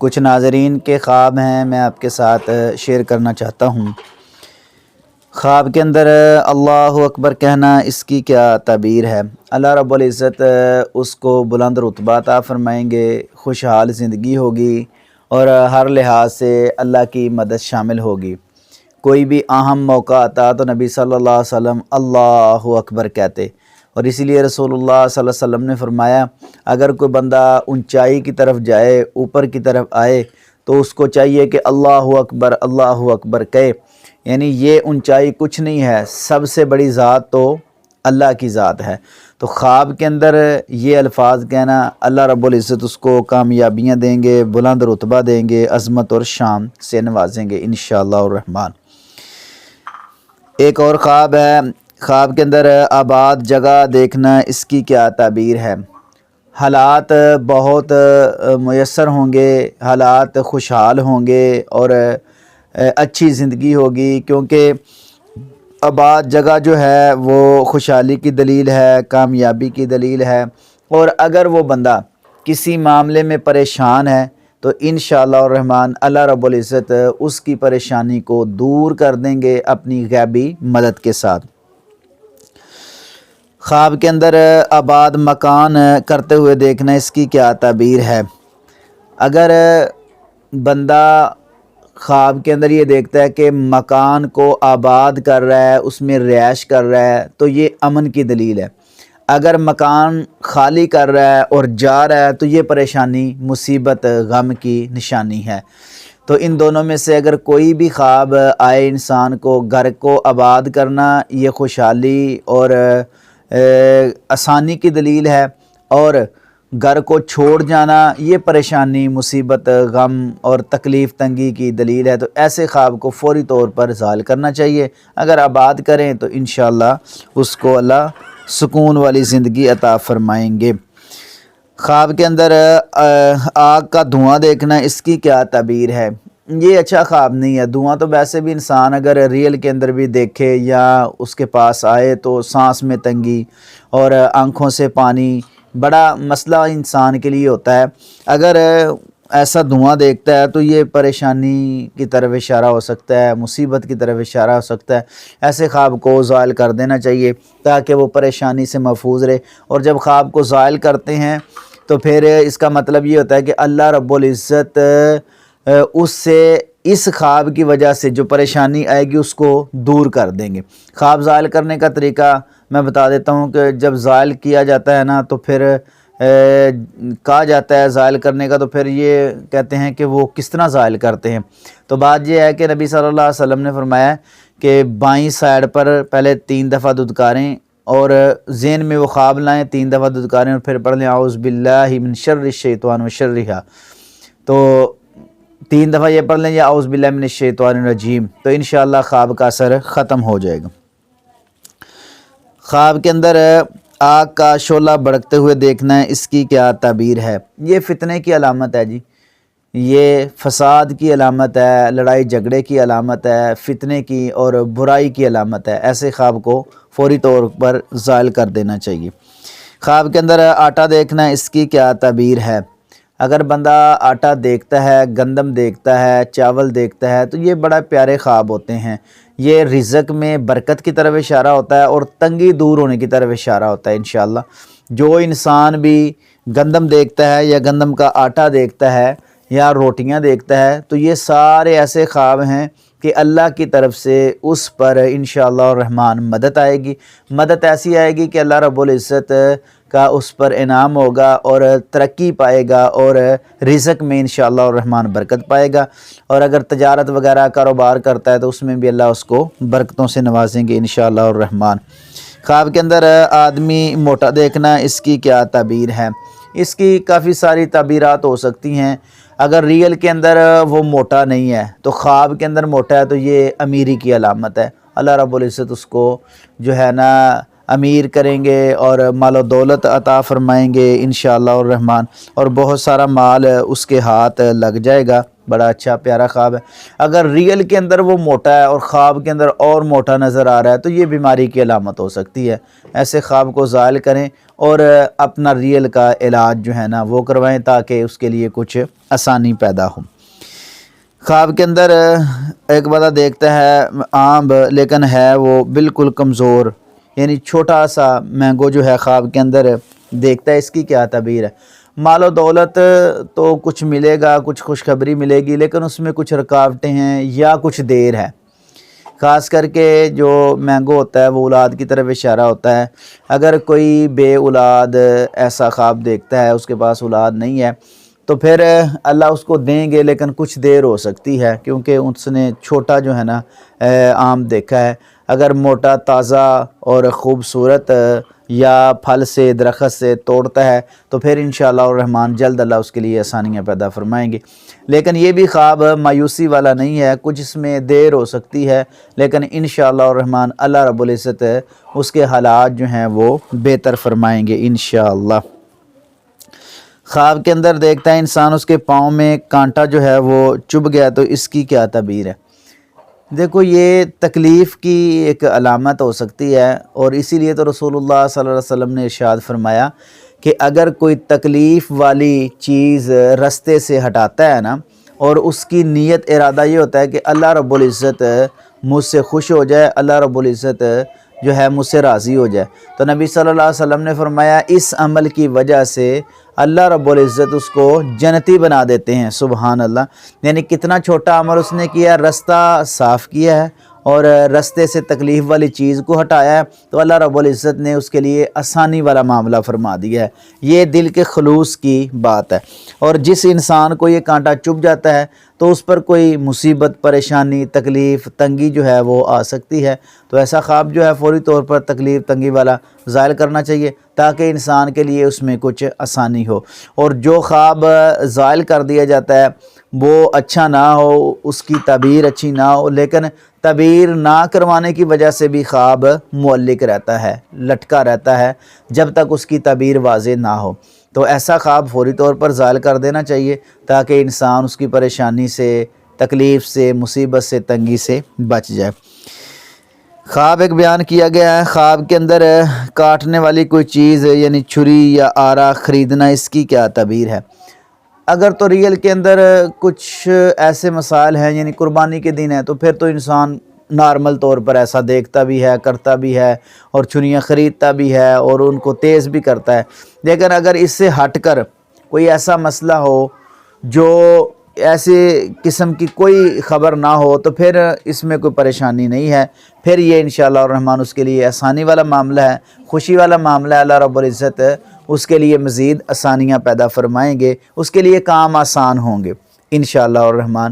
کچھ ناظرین کے خواب ہیں، میں آپ کے ساتھ شیئر کرنا چاہتا ہوں۔ خواب کے اندر اللہ اکبر کہنا، اس کی کیا تعبیر ہے؟ اللہ رب العزت اس کو بلند رتبہ عطا فرمائیں گے، خوشحال زندگی ہوگی اور ہر لحاظ سے اللہ کی مدد شامل ہوگی۔ کوئی بھی اہم موقع آتا تو نبی صلی اللہ علیہ وسلم اللہ اکبر کہتے، اور اسی لیے رسول اللہ صلی اللہ علیہ وسلم نے فرمایا اگر کوئی بندہ اونچائی کی طرف جائے، اوپر کی طرف آئے، تو اس کو چاہیے کہ اللہ اکبر کہے، یعنی یہ اونچائی کچھ نہیں ہے، سب سے بڑی ذات تو اللہ کی ذات ہے۔ تو خواب کے اندر یہ الفاظ کہنا، اللہ رب العزت اس کو کامیابیاں دیں گے، بلند رتبہ دیں گے، عظمت اور شان سے نوازیں گے انشاءاللہ الرحمن۔ ایک اور خواب ہے، خواب کے اندر آباد جگہ دیکھنا، اس کی کیا تعبیر ہے؟ حالات بہت میسر ہوں گے، حالات خوشحال ہوں گے اور اچھی زندگی ہوگی، کیونکہ آباد جگہ جو ہے وہ خوشحالی کی دلیل ہے، کامیابی کی دلیل ہے۔ اور اگر وہ بندہ کسی معاملے میں پریشان ہے تو انشاءاللہ الرحمن اللہ رب العزت اس کی پریشانی کو دور کر دیں گے اپنی غیبی مدد کے ساتھ۔ خواب کے اندر آباد مکان کرتے ہوئے دیکھنا، اس کی کیا تعبیر ہے؟ اگر بندہ خواب کے اندر یہ دیکھتا ہے کہ مکان کو آباد کر رہا ہے، اس میں رہائش کر رہا ہے، تو یہ امن کی دلیل ہے۔ اگر مکان خالی کر رہا ہے اور جا رہا ہے تو یہ پریشانی، مصیبت، غم کی نشانی ہے۔ تو ان دونوں میں سے اگر کوئی بھی خواب آئے انسان کو، گھر کو آباد کرنا یہ خوشحالی اور آسانی کی دلیل ہے، اور گھر کو چھوڑ جانا یہ پریشانی، مصیبت، غم اور تکلیف تنگی کی دلیل ہے۔ تو ایسے خواب کو فوری طور پر زائل کرنا چاہیے۔ اگر آباد کریں تو انشاءاللہ اس کو اللہ سکون والی زندگی عطا فرمائیں گے۔ خواب کے اندر آگ کا دھواں دیکھنا، اس کی کیا تعبیر ہے؟ یہ اچھا خواب نہیں ہے۔ دھواں تو ویسے بھی انسان اگر ریئل کے اندر بھی دیکھے یا اس کے پاس آئے تو سانس میں تنگی اور آنکھوں سے پانی بڑا مسئلہ انسان کے لیے ہوتا ہے۔ اگر ایسا دھواں دیکھتا ہے تو یہ پریشانی کی طرف اشارہ ہو سکتا ہے، مصیبت کی طرف اشارہ ہو سکتا ہے۔ ایسے خواب کو زائل کر دینا چاہیے تاکہ وہ پریشانی سے محفوظ رہے۔ اور جب خواب کو زائل کرتے ہیں تو پھر اس کا مطلب یہ ہوتا ہے کہ اللہ رب العزت اس سے، اس خواب کی وجہ سے جو پریشانی آئے گی اس کو دور کر دیں گے۔ خواب زائل کرنے کا طریقہ میں بتا دیتا ہوں کہ جب زائل کیا جاتا ہے نا تو پھر کہا جاتا ہے زائل کرنے کا، تو پھر یہ کہتے ہیں کہ وہ کس طرح زائل کرتے ہیں۔ تو بات یہ ہے کہ نبی صلی اللہ علیہ وسلم نے فرمایا کہ بائیں سائڈ پر پہلے 3 دفعہ دھتکاریں اور ذہن میں وہ خواب لائیں، 3 دفعہ دھتکاریں اور پھر پڑھ لیں اعوذ باللہ من شر الشیطان و شرہا۔ تو 3 دفعہ یہ پڑھ لیں یا اعوذ باللہ من الشیطان الرجیم، تو انشاءاللہ خواب کا اثر ختم ہو جائے گا۔ خواب کے اندر آگ کا شعلہ بھڑکتے ہوئے دیکھنا ہے، اس کی کیا تعبیر ہے؟ یہ فتنے کی علامت ہے جی، یہ فساد کی علامت ہے، لڑائی جھگڑے کی علامت ہے، فتنے کی اور برائی کی علامت ہے۔ ایسے خواب کو فوری طور پر زائل کر دینا چاہیے۔ خواب کے اندر آٹا دیکھنا، اس کی کیا تعبیر ہے؟ اگر بندہ آٹا دیکھتا ہے، گندم دیکھتا ہے، چاول دیکھتا ہے تو یہ بڑا پیارے خواب ہوتے ہیں۔ یہ رزق میں برکت کی طرف اشارہ ہوتا ہے اور تنگی دور ہونے کی طرف اشارہ ہوتا ہے انشاءاللہ۔ جو انسان بھی گندم دیکھتا ہے یا گندم کا آٹا دیکھتا ہے یا روٹیاں دیکھتا ہے تو یہ سارے ایسے خواب ہیں کہ اللہ کی طرف سے اس پر انشاءاللہ الرحمن مدد آئے گی۔ مدد ایسی آئے گی کہ اللہ رب العزت کا اس پر انعام ہوگا اور ترقی پائے گا اور رزق میں انشاءاللہ الرحمن برکت پائے گا۔ اور اگر تجارت وغیرہ کاروبار کرتا ہے تو اس میں بھی اللہ اس کو برکتوں سے نوازیں گے انشاءاللہ الرحمن۔ خواب کے اندر آدمی موٹا دیکھنا، اس کی کیا تعبیر ہے؟ اس کی کافی ساری تعبیرات ہو سکتی ہیں۔ اگر ریئل کے اندر وہ موٹا نہیں ہے تو خواب کے اندر موٹا ہے تو یہ امیری کی علامت ہے۔ اللہ رب العزت اس کو جو ہے نا امیر کریں گے اور مال و دولت عطا فرمائیں گے انشاءاللہ الرحمن، اور بہت سارا مال اس کے ہاتھ لگ جائے گا بڑا اچھا پیارا خواب ہے۔ اگر ریئل کے اندر وہ موٹا ہے اور خواب کے اندر اور موٹا نظر آ رہا ہے تو یہ بیماری کی علامت ہو سکتی ہے۔ ایسے خواب کو زائل کریں اور اپنا ریئل کا علاج جو ہے نا وہ کروائیں تاکہ اس کے لیے کچھ آسانی پیدا ہو۔ خواب کے اندر ایک بندہ دیکھتا ہے عام لیکن ہے وہ بالکل کمزور، یعنی چھوٹا سا مینگو جو ہے خواب کے اندر دیکھتا ہے، اس کی کیا تعبیر ہے؟ مال و دولت تو کچھ ملے گا، کچھ خوشخبری ملے گی، لیکن اس میں کچھ رکاوٹیں ہیں یا کچھ دیر ہے۔ خاص کر کے جو مینگو ہوتا ہے وہ اولاد کی طرف اشارہ ہوتا ہے۔ اگر کوئی بے اولاد ایسا خواب دیکھتا ہے، اس کے پاس اولاد نہیں ہے، تو پھر اللہ اس کو دیں گے لیکن کچھ دیر ہو سکتی ہے، کیونکہ اس نے چھوٹا جو ہے نا آم دیکھا ہے۔ اگر موٹا تازہ اور خوبصورت یا پھل سے درخت سے توڑتا ہے تو پھر انشاءاللہ الرحمن جلد اللہ اس کے لیے آسانیاں پیدا فرمائیں گے۔ لیکن یہ بھی خواب مایوسی والا نہیں ہے، کچھ اس میں دیر ہو سکتی ہے، لیکن انشاءاللہ الرحمن اللہ رب العزت اس کے حالات جو ہیں وہ بہتر فرمائیں گے انشاءاللہ۔ خواب کے اندر دیکھتا ہے انسان اس کے پاؤں میں کانٹا جو ہے وہ چبھ گیا، تو اس کی کیا تعبیر ہے؟ دیکھو یہ تکلیف کی ایک علامت ہو سکتی ہے، اور اسی لیے تو رسول اللہ صلی اللہ علیہ وسلم نے ارشاد فرمایا کہ اگر کوئی تکلیف والی چیز رستے سے ہٹاتا ہے نا، اور اس کی نیت ارادہ یہ ہوتا ہے کہ اللہ رب العزت مجھ سے خوش ہو جائے، اللہ رب العزت جو ہے مجھ سے راضی ہو جائے، تو نبی صلی اللہ علیہ وسلم نے فرمایا اس عمل کی وجہ سے اللہ رب العزت اس کو جنتی بنا دیتے ہیں۔ سبحان اللہ، یعنی کتنا چھوٹا عمل اس نے کیا، رستہ صاف کیا ہے اور رستے سے تکلیف والی چیز کو ہٹایا ہے، تو اللہ رب العزت نے اس کے لیے آسانی والا معاملہ فرما دیا ہے۔ یہ دل کے خلوص کی بات ہے۔ اور جس انسان کو یہ کانٹا چبھ جاتا ہے تو اس پر کوئی مصیبت، پریشانی، تکلیف، تنگی جو ہے وہ آ سکتی ہے، تو ایسا خواب جو ہے فوری طور پر تکلیف تنگی والا ظاہر کرنا چاہیے تاکہ انسان کے لیے اس میں کچھ آسانی ہو۔ اور جو خواب ظاہر کر دیا جاتا ہے وہ اچھا نہ ہو، اس کی تعبیر اچھی نہ ہو، لیکن تعبیر نہ کروانے کی وجہ سے بھی خواب معلق رہتا ہے، لٹکا رہتا ہے جب تک اس کی تعبیر واضح نہ ہو، تو ایسا خواب فوری طور پر ظاہر کر دینا چاہیے تاکہ انسان اس کی پریشانی سے، تکلیف سے، مصیبت سے، تنگی سے بچ جائے۔ خواب ایک بیان کیا گیا ہے، خواب کے اندر کاٹنے والی کوئی چیز یعنی چھری یا آرا خریدنا، اس کی کیا تعبیر ہے؟ اگر تو ریئل کے اندر کچھ ایسے مسائل ہیں، یعنی قربانی کے دن ہے، تو پھر تو انسان نارمل طور پر ایسا دیکھتا بھی ہے، کرتا بھی ہے، اور چھریاں خریدتا بھی ہے اور ان کو تیز بھی کرتا ہے۔ لیکن اگر اس سے ہٹ کر کوئی ایسا مسئلہ ہو جو ایسے قسم کی کوئی خبر نہ ہو تو پھر اس میں کوئی پریشانی نہیں ہے، پھر یہ انشاءاللہ الرحمن اس کے لیے آسانی والا معاملہ ہے، خوشی والا معاملہ ہے۔ اللہ رب العزت اس کے لیے مزید آسانیاں پیدا فرمائیں گے، اس کے لیے کام آسان ہوں گے انشاءاللہ الرحمن۔